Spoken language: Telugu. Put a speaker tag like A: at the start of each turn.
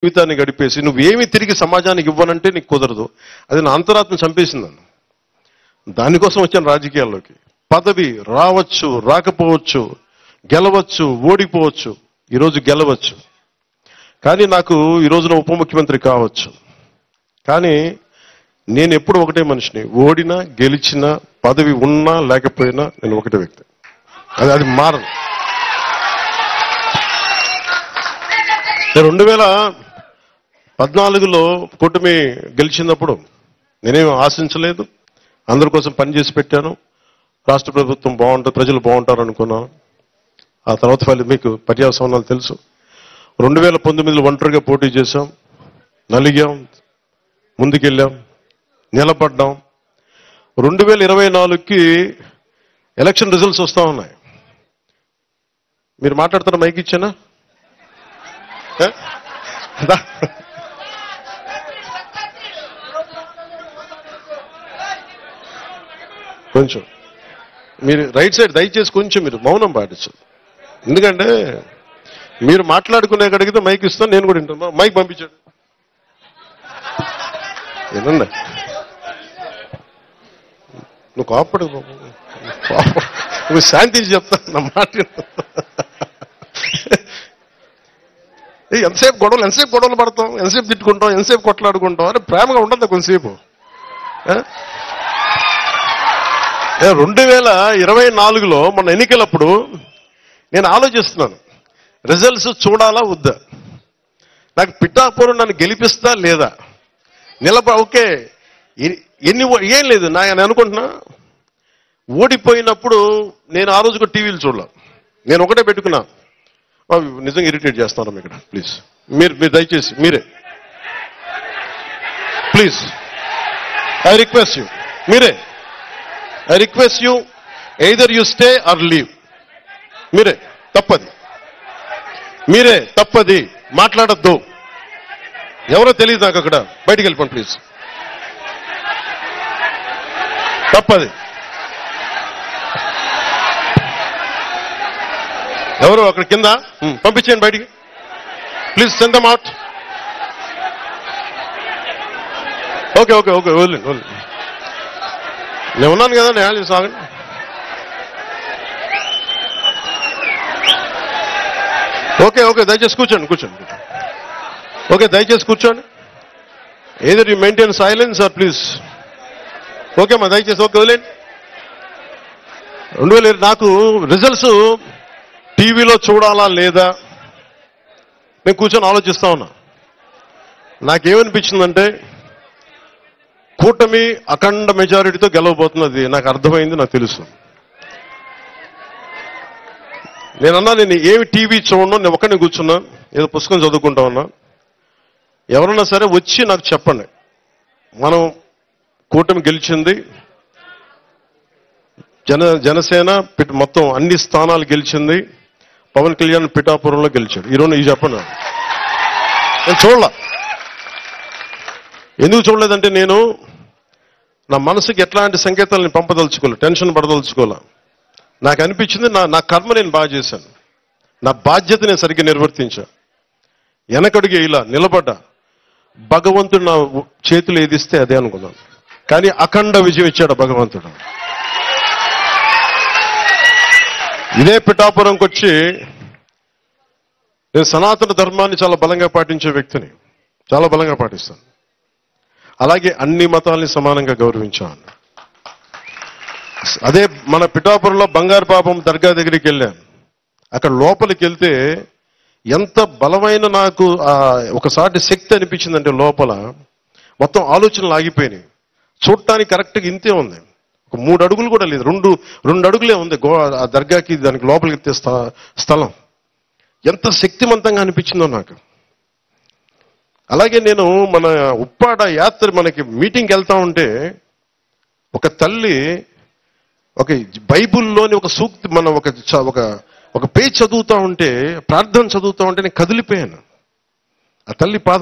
A: జీవితాన్ని గడిపేసి నువ్వేమి తిరిగి సమాజానికి ఇవ్వనంటే నీకు కుదరదు. అది నా అంతరాత్మ చంపేసింది నన్ను. దానికోసం వచ్చాను రాజకీయాల్లోకి. పదవి రావచ్చు, రాకపోవచ్చు, గెలవచ్చు, ఓడిపోవచ్చు. ఈరోజు గెలవచ్చు, కానీ నాకు ఈ రోజున ఉప ముఖ్యమంత్రి కావచ్చు. కానీ నేను ఎప్పుడు ఒకటే మనిషిని. ఓడినా గెలిచినా పదవి ఉన్నా లేకపోయినా నేను ఒకటే వ్యక్తి. అది మారదు. 2014లో కూటమి గెలిచినప్పుడు నేనేం ఆశించలేదు. అందరి కోసం పనిచేసి పెట్టాను. రాష్ట్ర ప్రభుత్వం బాగుంటుంది, ప్రజలు బాగుంటారు అనుకున్నాను. ఆ తర్వాత మీకు పర్యావసనాలు తెలుసు. 2019లో ఒంటరిగా పోటీ చేశాం, నలిగాం, ముందుకెళ్ళాం, నిలబడ్డాం. 2024కి ఎలక్షన్ రిజల్ట్స్ వస్తూ ఉన్నాయి. మీరు మాట్లాడుతున్న మైక్ ఇచ్చానా? కొంచెం మీరు రైట్ సైడ్ దయచేసి కొంచెం మీరు మౌనం పాటించు. ఎందుకంటే మీరు మాట్లాడుకునే కడిగితే మైక్ ఇస్తాను, నేను కూడా వింటాను. మైక్ పంపించాడు ఏనండి. నువ్వు కాపాడు, నువ్వు శాంతించి చెప్తాను నా మాట. ఎంతసేపు గొడవలు పడతాం, ఎంతసేపు తిట్టుకుంటాం, ఎంతసేపు కొట్లాడుకుంటాం. అరే ప్రేమగా ఉండదు కొంతసేపు. 2024లో మన ఎన్నికలప్పుడు నేను ఆలోచిస్తున్నాను, రిజల్ట్స్ చూడాలా వద్దా, నాకు పిఠాపురం నన్ను గెలిపిస్తా లేదా, ఓకే ఏం లేదు నేను అనుకుంటున్నా. ఓడిపోయినప్పుడు నేను ఆ రోజుకు టీవీలు చూడాల. నేను ఒకటే పెట్టుకున్నా, నిజంగా ఇరిటేట్ చేస్తాను ఇక్కడ. ప్లీజ్ మీరు దయచేసి మీరే please I request you either you stay are leave. మీరే తప్పది మాట్లాడద్దు. ఎవరో తెలియదు నాకు. అక్కడ బయటికి వెళ్ళిపోండి ప్లీజ్. తప్పది. ఎవరు అక్కడ కింద పంపించేయండి బయటికి. Please send them out. Okay వదిలేండి. నేను ఉన్నాను కదా, నేను సాగండి. ఓకే దయచేసి కూర్చోండి. ఓకే దయచేసి కూర్చోండి. Either you maintain silence or please. Okay అమ్మా దయచేసి ఓకే వదిలేండి. 2000 నాకు రిజల్ట్స్ టీవీలో చూడాలా లేదా నేను కూర్చొని ఆలోచిస్తా ఉన్నా. నాకేమనిపించిందంటే కూటమి అఖండ మెజారిటీతో గెలవబోతున్నది నాకు అర్థమైంది, నాకు తెలుసు. నేనన్నా నేను ఏమి టీవీ చూడను, నేను ఒక్కడిని కూర్చున్నా, ఏదో పుస్తకం చదువుకుంటా ఉన్నా. ఎవరన్నా సరే వచ్చి నాకు చెప్పండి, మనం కూటమి గెలిచింది, జనసేన మొత్తం అన్ని స్థానాలు గెలిచింది, పవన్ కళ్యాణ్ పిఠాపురంలో గెలిచాడు. ఈరోజు ఇది చెప్పను. నేను చూడలా. ఎందుకు చూడలేదంటే నేను నా మనసుకి ఎట్లాంటి సంకేతాలను పంపదలుచుకోలే, టెన్షన్ పడదలుచుకోలే. నాకు అనిపించింది నా కర్మ నేను బాగా చేశాను, నా బాధ్యత నేను సరిగ్గా నిర్వర్తించా. వెనకడుగు ఇలా నిలబడ్డా. భగవంతుడు నా చేతులు ఏదిస్తే అదే అనుకున్నాను, కానీ అఖండ విజయం ఇచ్చాడు భగవంతుడు. ఇదే పిఠాపురంకి వచ్చి నేను సనాతన ధర్మాన్ని చాలా బలంగా పాటించే వ్యక్తిని, చాలా బలంగా పాటిస్తాను. అలాగే అన్ని మతాల్ని సమానంగా గౌరవించాను. అదే మన పిఠాపురంలో బంగారు పాపం దర్గా దగ్గరికి వెళ్ళాను. అక్కడ లోపలికి వెళ్తే ఎంత బలమైన నాకు ఒకసారి శక్తి అనిపించిందంటే లోపల మొత్తం ఆలోచనలు ఆగిపోయినాయి. చూడటానికి కరెక్ట్గా ఇంతే ఉంది, ఒక 3 అడుగులు కూడా లేదు, 2 అడుగులే ఉంది ఆ దర్గాకి దానికి లోపలికి ఎత్తే స్థలం. ఎంత శక్తివంతంగా అనిపించిందో నాకు. అలాగే నేను మన ఉప్పాడ యాత్ర మనకి మీటింగ్కి వెళ్తా ఉంటే ఒక తల్లి ఒక బైబుల్లోని ఒక సూక్తి మన ఒక పేజ్ చదువుతా ఉంటే, ప్రార్థన చదువుతా ఉంటే నేను కదిలిపోయాను. ఆ తల్లి పాద